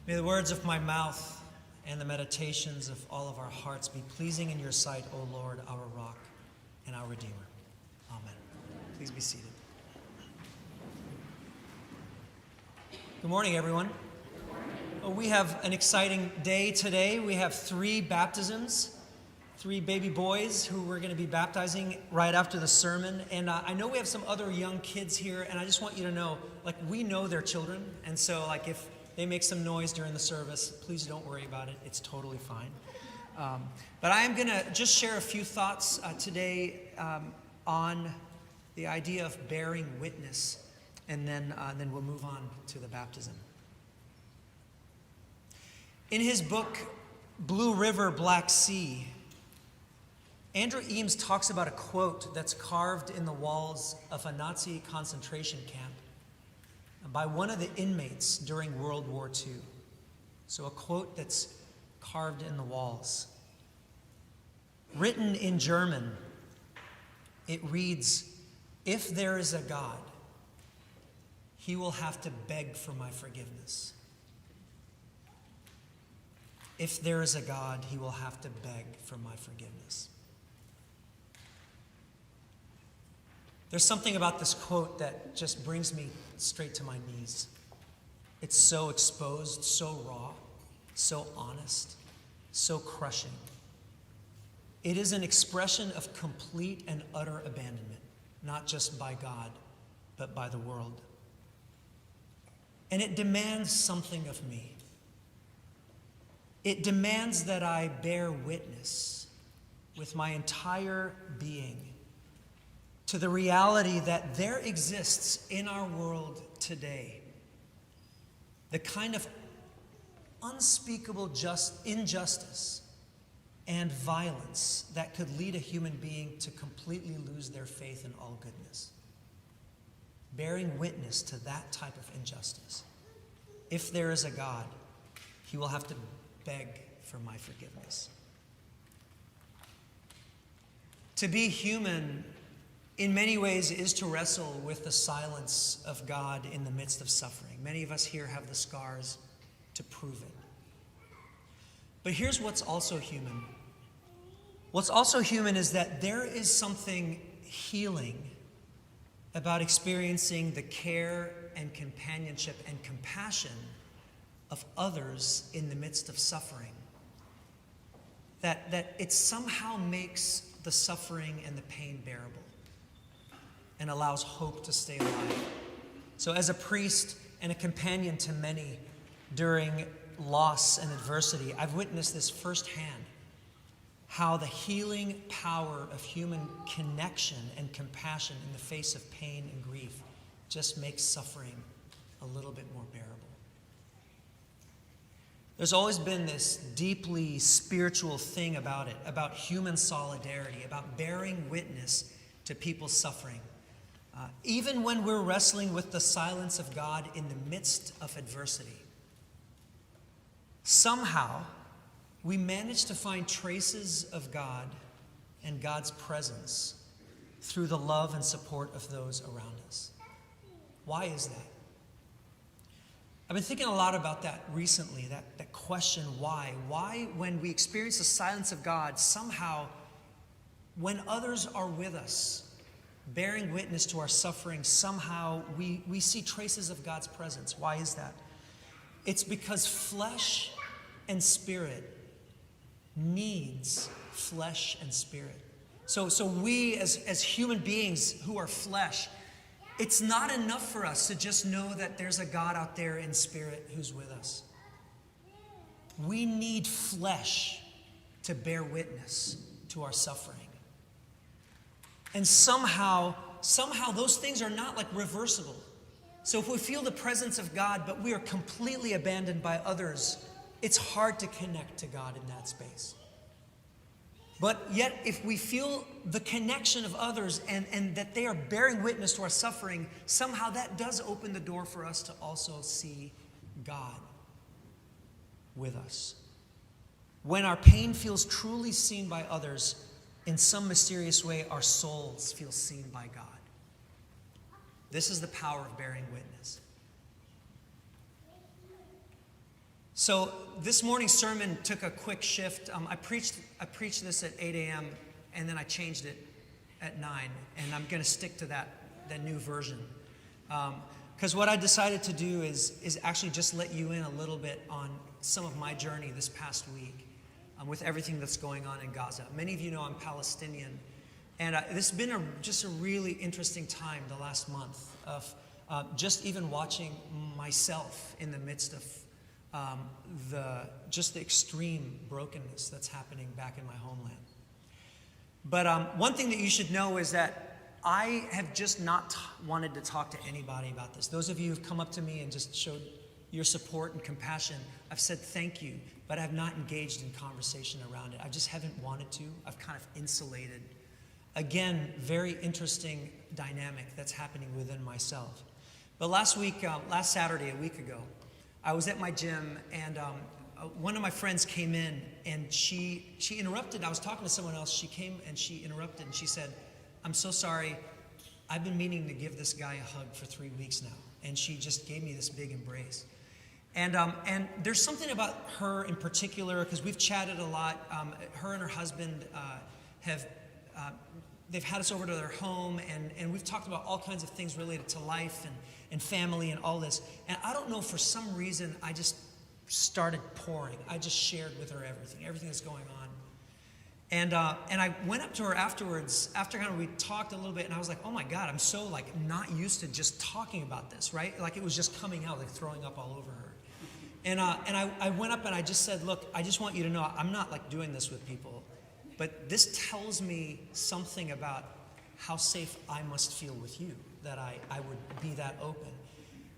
May the words of my mouth and the meditations of all of our hearts be pleasing in your sight, O Lord, our rock and our Redeemer. Amen. Please be seated. Good morning, everyone. Well, we have an exciting day today. We have 3 baptisms, 3 baby boys who we're going to be baptizing right after the sermon. And I know we have some other young kids here, and I just want you to know, we know they're children. And so, if they make some noise during the service, please don't worry about it. It's totally fine. But I am going to just share a few thoughts today on the idea of bearing witness, and then we'll move on to the baptism. In his book, Blue River, Black Sea, Andrew Eames talks about a quote that's carved in the walls of a Nazi concentration camp by one of the inmates during World War II. So a quote that's carved in the walls. Written in German, it reads, "If there is a God, he will have to beg for my forgiveness. If there is a God, he will have to beg for my forgiveness." There's something about this quote that just brings me straight to my knees. It's so exposed, so raw, so honest, so crushing. It is an expression of complete and utter abandonment, not just by God, but by the world. And it demands something of me. It demands that I bear witness with my entire being to the reality that there exists in our world today the kind of unspeakable injustice and violence that could lead a human being to completely lose their faith in all goodness. Bearing witness to that type of injustice. If there is a God, he will have to beg for my forgiveness. To be human, in many ways, is to wrestle with the silence of God in the midst of suffering. Many of us here have the scars to prove it. But here's what's also human. What's also human is that there is something healing about experiencing the care and companionship and compassion of others in the midst of suffering. That it somehow makes the suffering and the pain bearable and allows hope to stay alive. So as a priest and a companion to many during loss and adversity, I've witnessed this firsthand, how the healing power of human connection and compassion in the face of pain and grief just makes suffering a little bit more bearable. There's always been this deeply spiritual thing about it, about human solidarity, about bearing witness to people's suffering. Even when we're wrestling with the silence of God in the midst of adversity, somehow we manage to find traces of God and God's presence through the love and support of those around us. Why is that? I've been thinking a lot about that recently, that question, why? Why, when we experience the silence of God, somehow, when others are with us, bearing witness to our suffering, somehow we see traces of God's presence. Why is that? It's because flesh and spirit needs flesh and spirit. So we as human beings who are flesh, it's not enough for us to just know that there's a God out there in spirit who's with us. We need flesh to bear witness to our suffering. And somehow those things are not reversible. So if we feel the presence of God, but we are completely abandoned by others, it's hard to connect to God in that space. But yet, if we feel the connection of others and that they are bearing witness to our suffering, somehow that does open the door for us to also see God with us. When our pain feels truly seen by others, in some mysterious way, our souls feel seen by God. This is the power of bearing witness. So this morning's sermon took a quick shift. I preached this at 8 a.m. and then I changed it at 9, and I'm going to stick to that new version. Because what I decided to do is actually just let you in a little bit on some of my journey this past week with everything that's going on in Gaza. Many of you know I'm Palestinian, and this has been just a really interesting time the last month of just even watching myself in the midst of the extreme brokenness that's happening back in my homeland. But one thing that you should know is that I have just not wanted to talk to anybody about this. Those of you who've come up to me and just showed your support and compassion, I've said thank you, but I have not engaged in conversation around it. I just haven't wanted to. I've kind of insulated. Again, very interesting dynamic that's happening within myself. But last Saturday, a week ago, I was at my gym, and one of my friends came in, and she interrupted. I was talking to someone else. She came and she interrupted, and she said, "I'm so sorry. I've been meaning to give this guy a hug for 3 weeks now." And she just gave me this big embrace. And there's something about her in particular, because we've chatted a lot. Her and her husband they've had us over to their home, and we've talked about all kinds of things related to life and family and all this. And I don't know, for some reason, I just started pouring. I just shared with her everything that's going on. And I went up to her afterwards, after kind of we talked a little bit, and I was like, oh my God, I'm so not used to just talking about this, right? Like it was just coming out, like throwing up all over her. And I went up and I just said, look, I just want you to know I'm not doing this with people, but this tells me something about how safe I must feel with you, that I would be that open.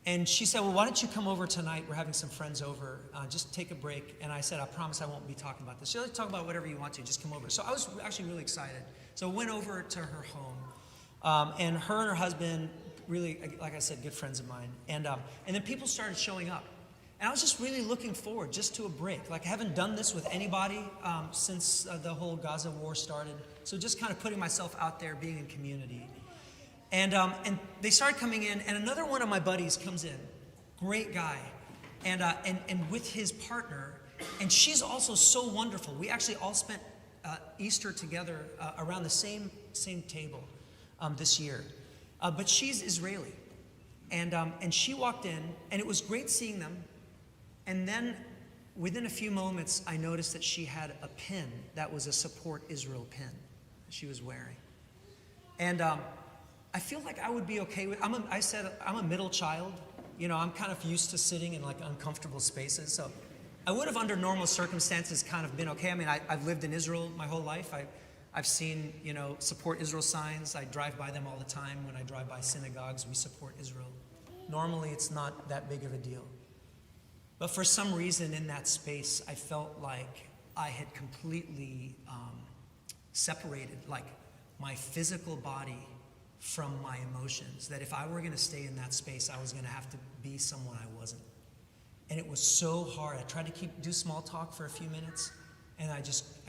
And she said, well, why don't you come over tonight? We're having some friends over. Just take a break. And I said, I promise I won't be talking about this. She'll talk about whatever you want to. Just come over. So I was actually really excited. So I went over to her home. And her husband, really, like I said, good friends of mine. And then people started showing up. And I was just really looking forward just to a break. Like I haven't done this with anybody since the whole Gaza war started. So just kind of putting myself out there, being in community. And they started coming in, and another one of my buddies comes in, great guy, and with his partner, and she's also so wonderful. We actually all spent Easter together around the same table this year, but she's Israeli, and she walked in, and it was great seeing them, and then within a few moments, I noticed that she had a pin that was a Support Israel pin that she was wearing, and I feel like I would be okay with. I said I'm a middle child. You know, I'm kind of used to sitting in uncomfortable spaces. So I would have, under normal circumstances, kind of been okay. I mean, I've lived in Israel my whole life. I've seen, Support Israel signs. I drive by them all the time. When I drive by synagogues, we support Israel. Normally, it's not that big of a deal. But for some reason in that space, I felt like I had completely separated, my physical body from my emotions, that if I were going to stay in that space, I was going to have to be someone I wasn't. And it was so hard. I tried to do small talk for a few minutes, and I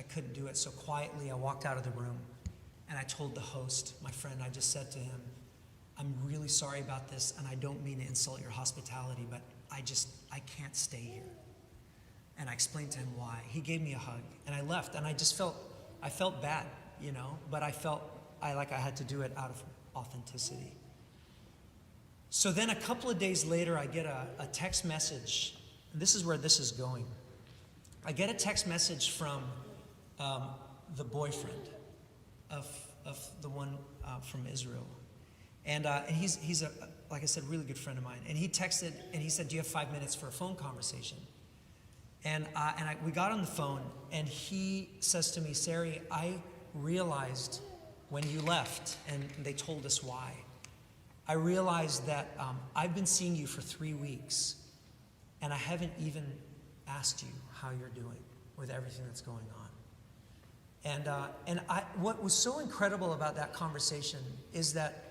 couldn't do it. So quietly, I walked out of the room, and I told the host, my friend, I just said to him, I'm really sorry about this, and I don't mean to insult your hospitality, but I can't stay here. And I explained to him why. He gave me a hug, and I left, and I felt bad, but I felt I had to do it out of authenticity. So then a couple of days later, I get a text message. And this is where this is going. I get a text message from the boyfriend of the one from Israel. And he's a, like I said, really good friend of mine. And he texted and he said, do you have 5 minutes for a phone conversation? And we got on the phone, and he says to me, Sari, I realized when you left, and they told us why, I realized that I've been seeing you for 3 weeks, and I haven't even asked you how you're doing with everything that's going on. And what was so incredible about that conversation is that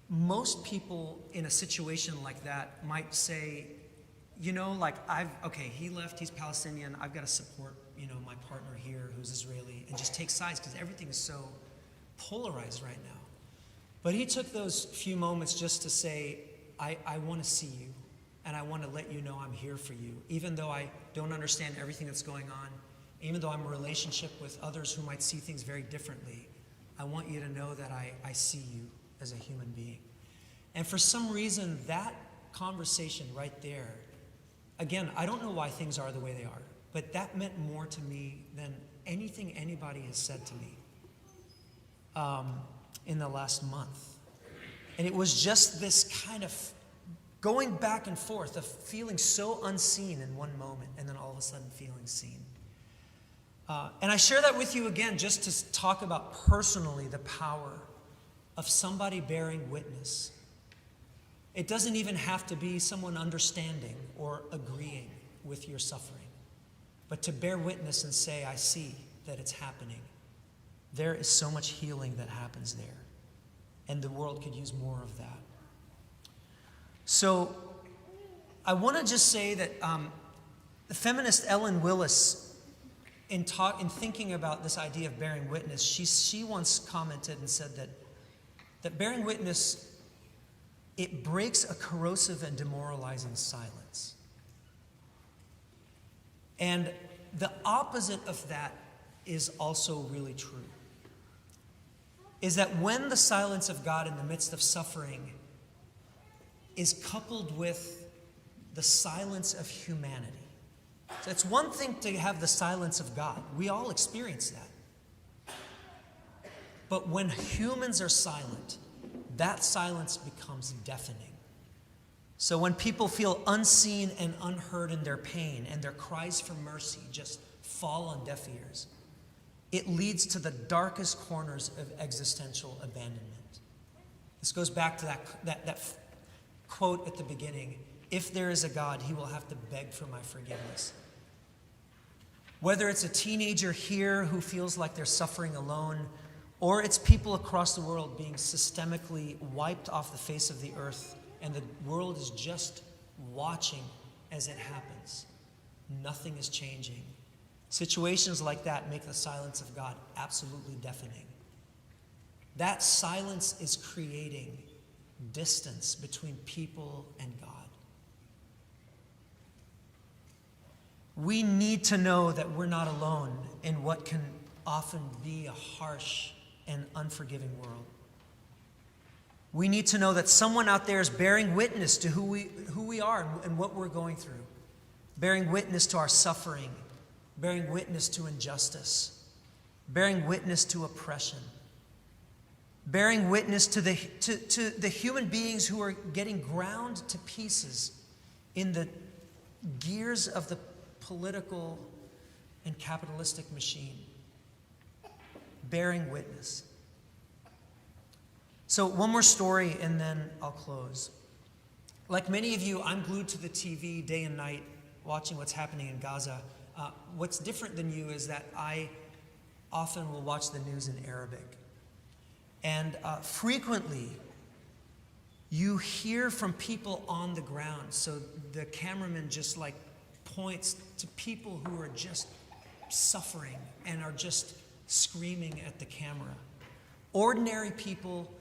most people in a situation like that might say, he left, he's Palestinian, I've got to support, my partner here who's Israeli, and just take sides because everything is so polarized right now. But he took those few moments just to say, I want to see you, and I want to let you know I'm here for you. Even though I don't understand everything that's going on, even though I'm in a relationship with others who might see things very differently, I want you to know that I see you as a human being. And for some reason, that conversation right there, again, I don't know why things are the way they are, but that meant more to me than anything anybody has said to me in the last month. And it was just this kind of going back and forth of feeling so unseen in one moment and then all of a sudden feeling seen. And I share that with you again just to talk about personally the power of somebody bearing witness. It doesn't even have to be someone understanding or agreeing with your suffering, but to bear witness and say, I see that it's happening. There is so much healing that happens there, and the world could use more of that. So I want to just say that the feminist Ellen Willis, in thinking about this idea of bearing witness, she once commented and said that bearing witness, it breaks a corrosive and demoralizing silence. And the opposite of that is also really true. Is that when the silence of God in the midst of suffering is coupled with the silence of humanity. So it's one thing to have the silence of God. We all experience that. But when humans are silent, that silence becomes deafening. So when people feel unseen and unheard in their pain and their cries for mercy just fall on deaf ears, it leads to the darkest corners of existential abandonment. This goes back to that quote at the beginning, if there is a God, he will have to beg for my forgiveness. Whether it's a teenager here who feels like they're suffering alone, or it's people across the world being systemically wiped off the face of the earth, and the world is just watching as it happens. Nothing is changing. Situations like that make the silence of God absolutely deafening. That silence is creating distance between people and God. We need to know that we're not alone in what can often be a harsh and unforgiving world. We need to know that someone out there is bearing witness to who we are and what we're going through, bearing witness to our suffering, bearing witness to injustice, bearing witness to oppression, bearing witness to the human beings who are getting ground to pieces in the gears of the political and capitalistic machine. Bearing witness. So one more story and then I'll close. Like many of you, I'm glued to the TV day and night watching what's happening in Gaza. What's different than you is that I often will watch the news in Arabic. And frequently, you hear from people on the ground. So the cameraman just like points to people who are just suffering and are just screaming at the camera. Ordinary people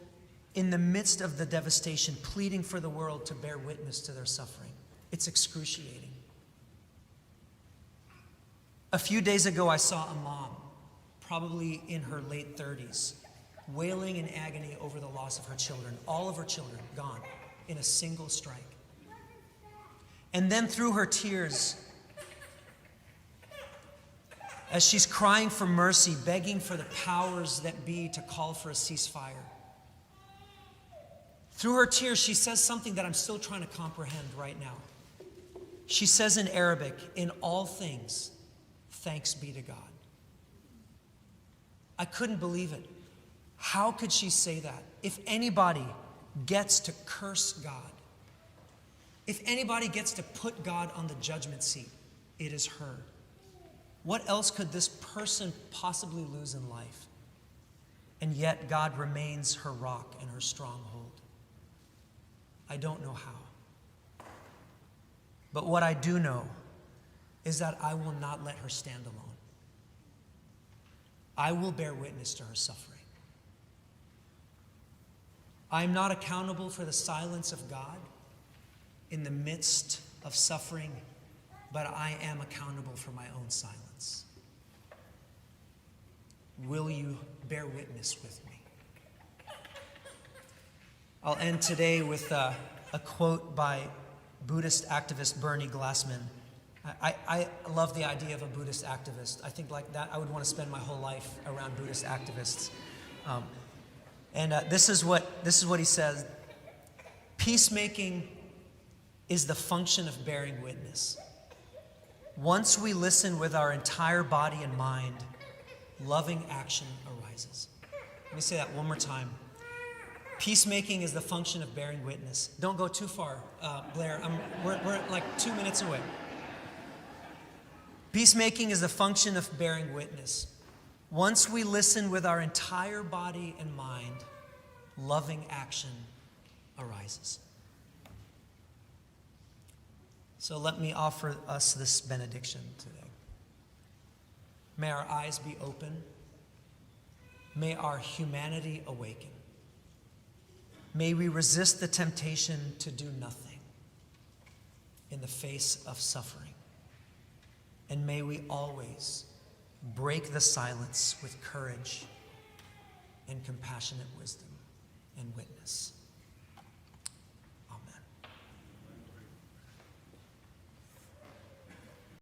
in the midst of the devastation, pleading for the world to bear witness to their suffering. It's excruciating. A few days ago, I saw a mom, probably in her late 30s, wailing in agony over the loss of her children. All of her children gone in a single strike. And then through her tears, as she's crying for mercy, begging for the powers that be to call for a ceasefire, through her tears, she says something that I'm still trying to comprehend right now. She says in Arabic, in all things, thanks be to God. I couldn't believe it. How could she say that? If anybody gets to curse God, if anybody gets to put God on the judgment seat, it is her. What else could this person possibly lose in life? And yet God remains her rock and her stronghold. I don't know how. But what I do know is that I will not let her stand alone. I will bear witness to her suffering. I am not accountable for the silence of God, in the midst of suffering, but I am accountable for my own silence. Will you bear witness with me? I'll end today with a quote by Buddhist activist Bernie Glassman. I love the idea of a Buddhist activist. I think like that, I would want to spend my whole life around Buddhist activists. This is what he says. Peacemaking is the function of bearing witness. Once we listen with our entire body and mind, loving action arises. Let me say that one more time. Peacemaking is the function of bearing witness. Don't go too far, Blair. We're like 2 minutes away. Peacemaking is the function of bearing witness. Once we listen with our entire body and mind, loving action arises. So let me offer us this benediction today. May our eyes be open. May our humanity awaken. May we resist the temptation to do nothing in the face of suffering. And may we always break the silence with courage and compassionate wisdom and witness.